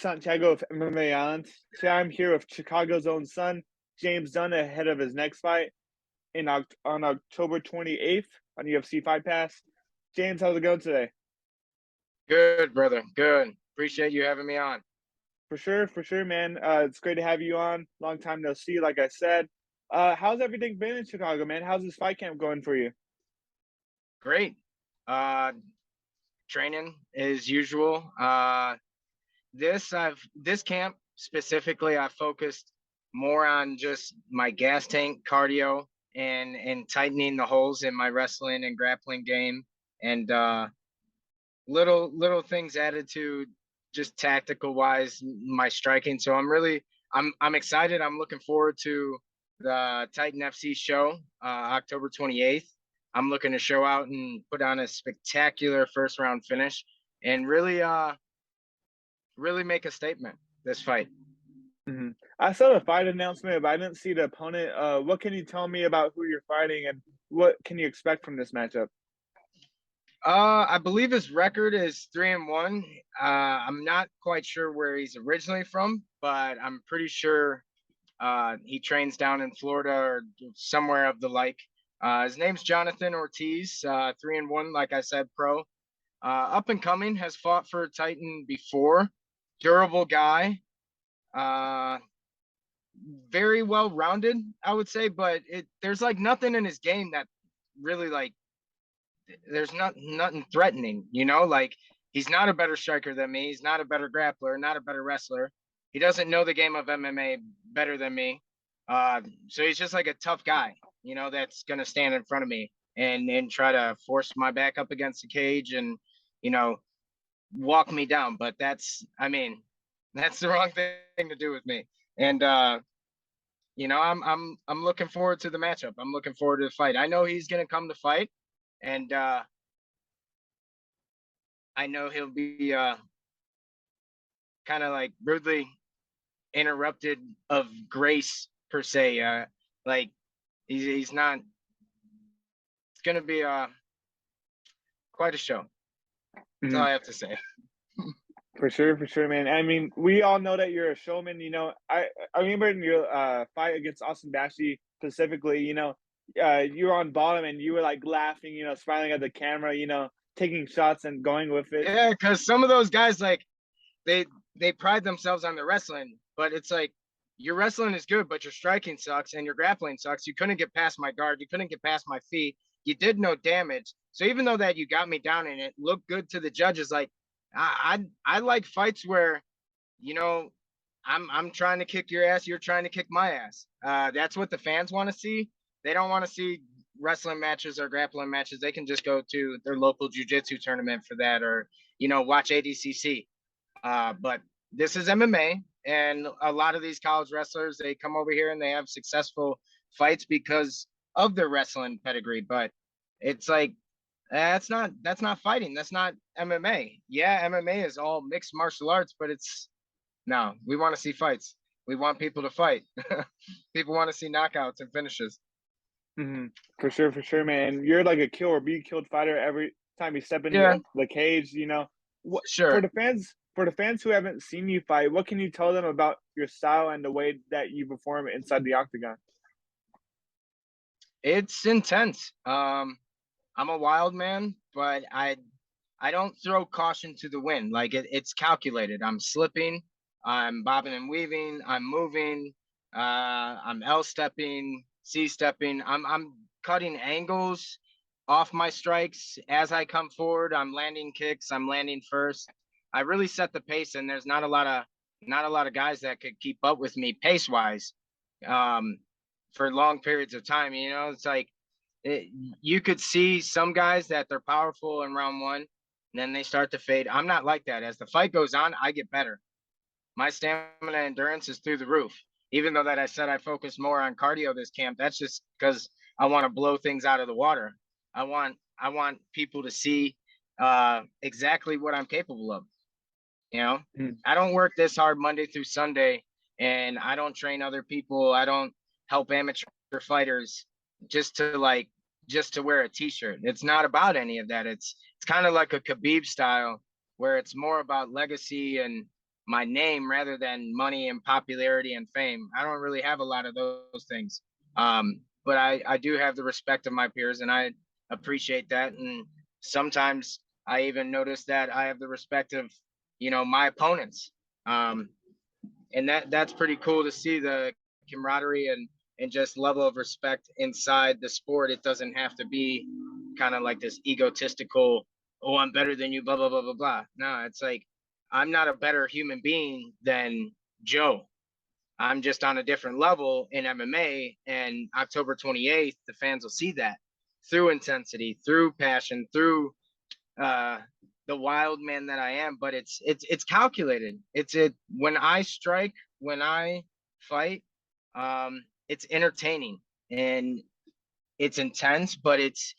Santiago of MMA Island. Today I'm here with Chicago's own son, James Dunn, ahead of his next fight on October 28th on UFC Fight Pass. James, how's it going today? Good, brother. Good. Appreciate you having me on. For sure, man. It's great to have you on. Long time no see, like I said. How's everything been in Chicago, man? How's this fight camp going for you? Great. Uh, Training as usual. This camp specifically, I focused more on just my gas tank cardio and tightening the holes in my wrestling and grappling game, and little things added to just tactical wise my striking. So I'm excited. I'm looking forward to the Titan FC show, October 28th. I'm looking to show out and put on a spectacular first round finish and really make a statement this fight. I saw the fight announcement, but I didn't see the opponent. What can you tell me about who you're fighting, and what can you expect from this matchup? I believe his record is 3-1. I'm not quite sure where he's originally from, but I'm pretty sure he trains down in Florida or somewhere of the like. His name's Jonathan Ortiz, 3-1, like I said, pro. Up and coming, has fought for Titan before. Durable guy. Very well rounded, I would say, but there's like nothing in his game that really like there's nothing threatening, like he's not a better striker than me, he's not a better grappler, not a better wrestler. He doesn't know the game of MMA better than me. So he's just like a tough guy, that's gonna stand in front of me and try to force my back up against the cage and walk me down. But that's the wrong thing to do with me. And I'm looking forward to the matchup. I'm looking forward to the fight. I know he's gonna come to fight, and I know he'll be kind of like rudely interrupted of grace per se. Like he's not. It's gonna be quite a show. That's all I have to say. For sure, man. I mean, we all know that you're a showman. I remember in your fight against Austin Bashy specifically. You were on bottom and you were like laughing, smiling at the camera, taking shots and going with it. Yeah, because some of those guys, like, they pride themselves on their wrestling, but it's like your wrestling is good, but your striking sucks and your grappling sucks. You couldn't get past my guard. You couldn't get past my feet. You did no damage. So even though that you got me down and it looked good to the judges, like I like fights where, I'm trying to kick your ass, you're trying to kick my ass. That's what the fans want to see. They don't want to see wrestling matches or grappling matches. They can just go to their local jiu-jitsu tournament for that, or watch ADCC. But this is MMA, and a lot of these college wrestlers, they come over here and they have successful fights because of their wrestling pedigree. But it's like that's not fighting. That's not MMA. Yeah, MMA is all mixed martial arts, but no, we want to see fights. We want people to fight. People want to see knockouts and finishes. For sure, man. And you're like a kill or be killed fighter every time you step into the cage. Sure. For the fans who haven't seen you fight, what can you tell them about your style and the way that you perform inside the octagon? It's intense. I'm a wild man, but I don't throw caution to the wind. Like it's calculated. I'm slipping, I'm bobbing and weaving, I'm moving, I'm L stepping, C stepping. I'm cutting angles off my strikes as I come forward. I'm landing kicks. I'm landing first. I really set the pace, and there's not a lot of guys that could keep up with me pace wise, for long periods of time. It's like you could see some guys that they're powerful in round one, and then they start to fade. I'm not like that. As the fight goes on, I get better. My stamina and endurance is through the roof. Even though that I said I focus more on cardio this camp, that's just because I want to blow things out of the water. I want people to see exactly what I'm capable of. I don't work this hard Monday through Sunday, and I don't train other people. I don't help amateur fighters just to wear a t-shirt. It's not about any of that. It's kind of like a Khabib style, where it's more about legacy and my name rather than money and popularity and fame. I don't really have a lot of those things. But I do have the respect of my peers, and I appreciate that. And sometimes I even notice that I have the respect of, my opponents. And that's pretty cool to see the camaraderie and just level of respect inside the sport. It doesn't have to be kind of like this egotistical, oh, I'm better than you, blah, blah, blah, blah, blah. No, it's like, I'm not a better human being than Joe. I'm just on a different level in MMA. And October 28th, the fans will see that through intensity, through passion, through the wild man that I am. But it's calculated. When I strike, when I fight, it's entertaining and it's intense, but it's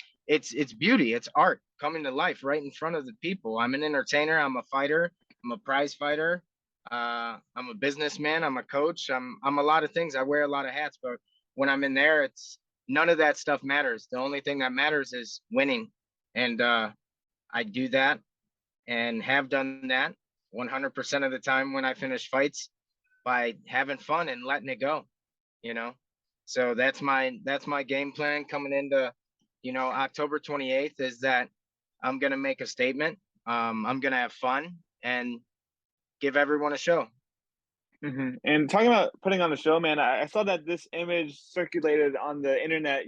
beauty, it's art coming to life right in front of the people. I'm an entertainer, I'm a fighter, I'm a prize fighter, I'm a businessman, I'm a coach, I'm a lot of things. I wear a lot of hats, but when I'm in there, it's none of that stuff matters. The only thing that matters is winning. And I do that and have done that 100% of the time when I finish fights by having fun and letting it go, you know. So that's my game plan coming into, October 28th, is that I'm gonna make a statement. I'm gonna have fun and give everyone a show. And talking about putting on the show, man, I saw that this image circulated on the internet.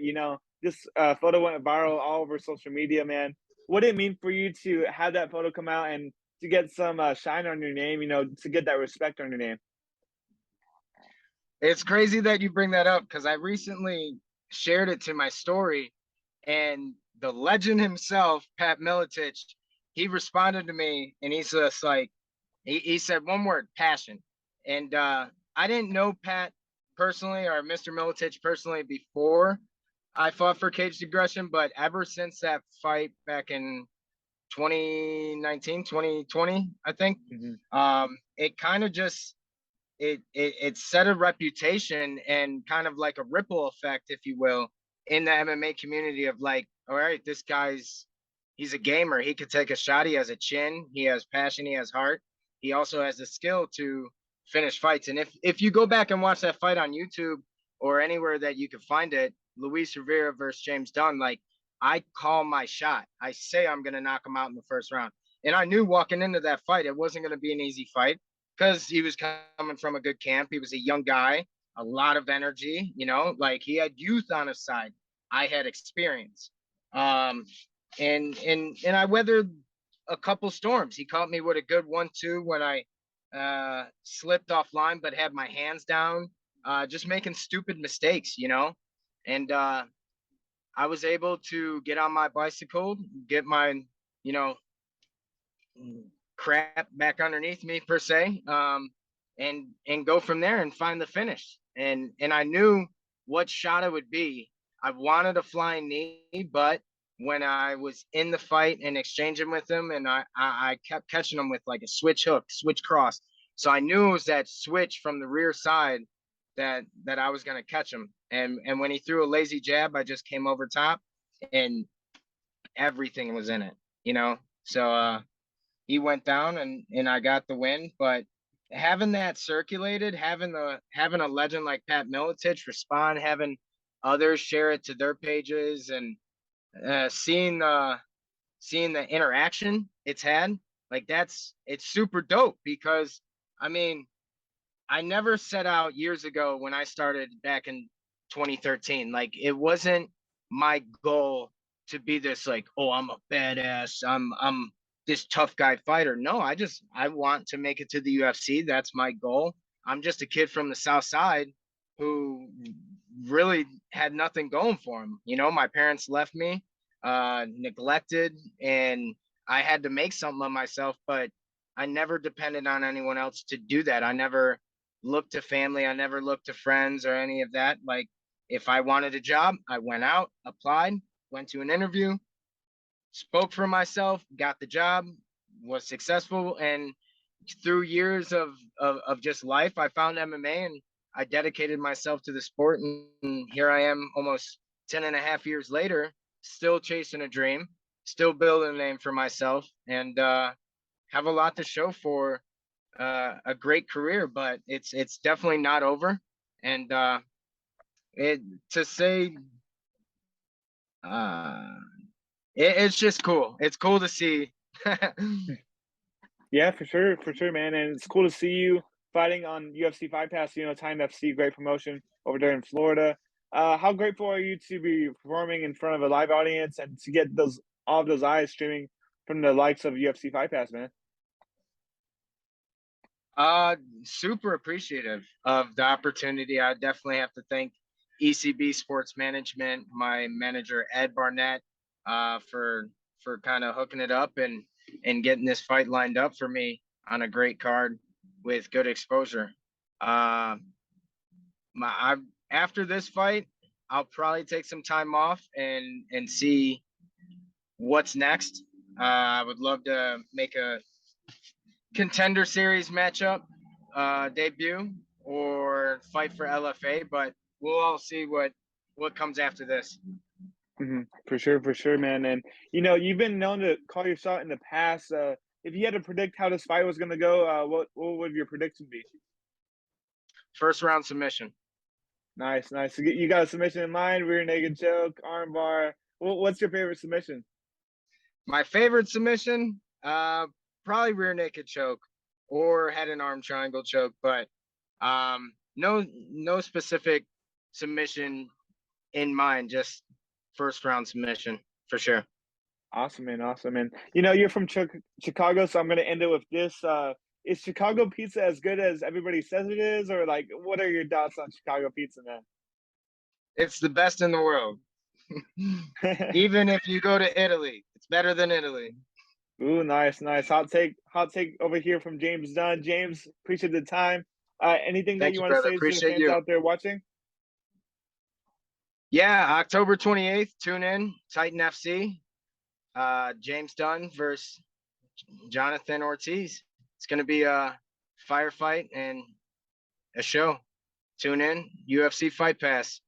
This photo went viral all over social media, man. What did it mean for you to have that photo come out and to get some shine on your name? To get that respect on your name. It's crazy that you bring that up because I recently shared it to my story, and the legend himself, Pat Miletich, he responded to me, and he's just like, he said one word: passion. And I didn't know Pat personally or Mr. Miletich personally before I fought for Caged Aggression, but ever since that fight back in 2019, 2020, I think, it kind of just it set a reputation and kind of like a ripple effect, if you will, in the MMA community of like, all right, this he's a gamer. He could take a shot. He has a chin. He has passion. He has heart. He also has the skill to finish fights. And if you go back and watch that fight on YouTube or anywhere that you can find it, Luis Rivera versus James Dunn, like, I call my shot. I say I'm going to knock him out in the first round. And I knew walking into that fight, it wasn't going to be an easy fight because he was coming from a good camp. He was a young guy, a lot of energy, like he had youth on his side. I had experience. And I weathered a couple storms. He caught me with a good 1-2 when I slipped offline, but had my hands down, just making stupid mistakes, and I was able to get on my bicycle, get my, crap back underneath me per se, and go from there and find the finish. And I knew what shot it would be. I wanted a flying knee, but when I was in the fight and exchanging with him, and I kept catching him with like a switch hook, switch cross. So I knew it was that switch from the rear side that I was going to catch him. And when he threw a lazy jab, I just came over top and everything was in it, So he went down and I got the win. But having that circulated, having a legend like Pat Miletich respond, having others share it to their pages, and seeing the interaction it's had, like, it's super dope. Because I mean, I never set out years ago when I started back in 2013. Like, it wasn't my goal to be this like, oh, I'm a badass, I'm this tough guy fighter. No, I want to make it to the UFC. That's my goal. I'm just a kid from the South Side who really had nothing going for him. My parents left me, neglected, and I had to make something of myself, but I never depended on anyone else to do that. I never looked to family. I never looked to friends or any of that. Like, if I wanted a job, I went out, applied, went to an interview, spoke for myself, got the job, was successful. And through years of just life, I found MMA and I dedicated myself to the sport. And here I am almost 10 and a half years later, still chasing a dream, still building a name for myself, and have a lot to show for a great career, but it's definitely not over. And it to say uh it's just cool. It's cool to see. Yeah, for sure, man. And it's cool to see you fighting on UFC Fight Pass. You know, Time FC, great promotion over there in Florida. How grateful are you to be performing in front of a live audience and to get those all of those eyes streaming from the likes of UFC Fight Pass, man? Uh, Super appreciative of the opportunity. I definitely have to thank ECB Sports Management, my manager Ed Barnette, for kind of hooking it up and getting this fight lined up for me on a great card with good exposure. Uh, my I After this fight, I'll probably take some time off and see what's next. I would love to make a contender series matchup debut or fight for LFA, but we'll all see what comes after this. For sure, man. And you know, you've been known to call your shot in the past. If you had to predict how this fight was going to go, what would your prediction be? First round submission. Nice, nice. You got a submission in mind? Rear naked choke, armbar. What's your favorite submission? My favorite submission, probably rear naked choke or head and arm triangle choke, but no specific submission in mind, just first round submission for sure. Awesome, man. Awesome, man. You know, you're from Chicago, so I'm going to end it with this. Is Chicago pizza as good as everybody says it is, or like, what are your thoughts on Chicago pizza, It's the best in the world. man? Even if you go to Italy, it's better than Italy. Ooh, nice, nice. Hot take over here from James Dunn. James, appreciate the time. Anything that Thank you you, want to brother. say to the Appreciate fans you. out there watching? Yeah, October 28th, tune in. Titan FC. James Dunn versus Jonathan Ortiz. It's going to be a firefight and a show. Tune in. UFC Fight Pass.